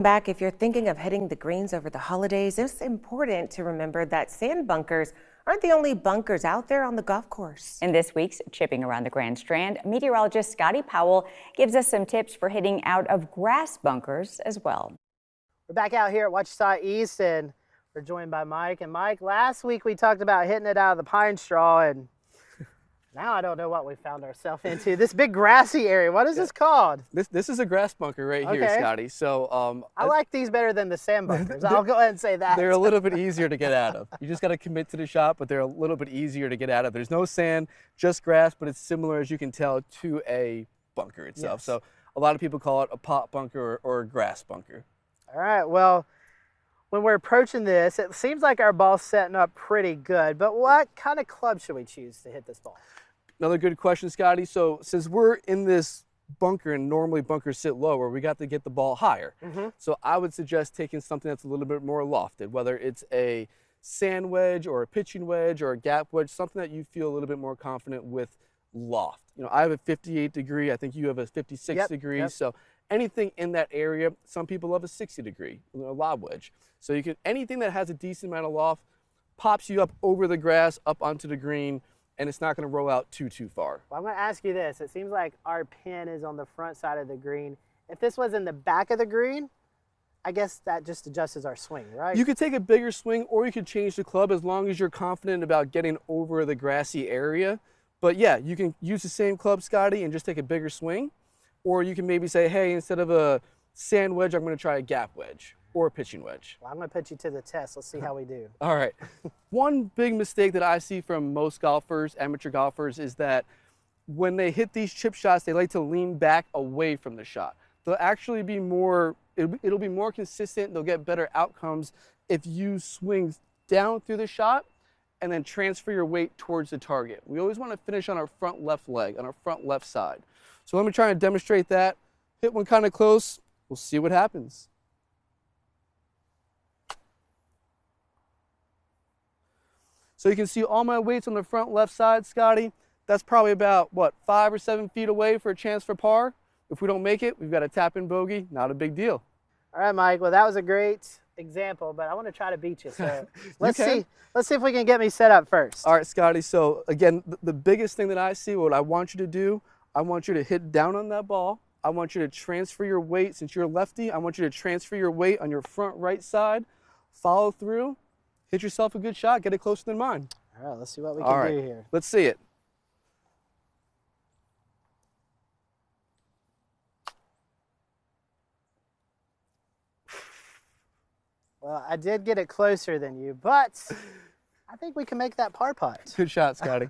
Back, if you're thinking of hitting the greens over the holidays, it's important to remember that sand bunkers aren't the only bunkers out there on the golf course. In this week's Chipping Around the Grand Strand, meteorologist Scotty Powell gives us some tips for hitting out of grass bunkers as well. We're back out here at Ouachita East, and we're joined by Mike. And Mike, last week we talked about hitting it out of the pine straw, and now I don't know what we found ourselves into. This big grassy area. What is this called? This is a grass bunker right here, Scotty. So I like these better than the sand bunkers. I'll go ahead and say that. They're a little bit easier to get out of. You just got to commit to the shot, but they're a little bit easier to get out of. There's no sand, just grass, but it's similar, as you can tell, to a bunker itself. Yes. So a lot of people call it a pot bunker or a grass bunker. All right. Well, when we're approaching this, it seems like our ball's setting up pretty good. But what kind of club should we choose to hit this ball? Another good question, Scotty. So since we're in this bunker, and normally bunkers sit lower, we got to get the ball higher. So I would suggest taking something that's a little bit more lofted, whether it's a sand wedge or a pitching wedge or a gap wedge, something that you feel a little bit more confident with loft. You know, I have a 58 degree. I think you have a 56 degree. So anything in that area. Some people love a 60 degree, a lob wedge. So you can, anything that has a decent amount of loft pops you up over the grass, up onto the green, and it's not going to roll out too far. Well, I'm going to ask you this. It seems like our pin is on the front side of the green. If this was in the back of the green, I guess that just adjusts our swing, right? You could take a bigger swing, or you could change the club as long as you're confident about getting over the grassy area. But yeah, you can use the same club, Scotty, and just take a bigger swing. Or you can maybe say, hey, instead of a sand wedge, I'm going to try a gap wedge or a pitching wedge. Well, I'm going to put you to the test. Let's see how we do. All right. One big mistake that I see from most golfers, amateur golfers, is that when they hit these chip shots, they like to lean back away from the shot. They'll actually be more, it'll be more consistent. They'll get better outcomes if you swing down through the shot and then transfer your weight towards the target. We always want to finish on our front left leg, on our front left side. So let me try and demonstrate that. Hit one kind of close. We'll see what happens. So you can see all my weights on the front left side, Scotty. That's probably about, what, 5 or 7 feet away for a chance for par. If we don't make it, we've got a tap-in bogey. Not a big deal. All right, Mike. Well, that was a great example, but I want to try to beat you. So let's see if we can get me set up first. All right, Scotty. So again, the biggest thing that I see, what I want you to do, I want you to hit down on that ball. I want you to transfer your weight. Since you're a lefty, I want you to transfer your weight on your front right side. Follow through. Hit yourself a good shot. Get it closer than mine. All right, let's see what we can do here. Let's see it. Well, I did get it closer than you, but I think we can make that par putt. Good shot, Scotty.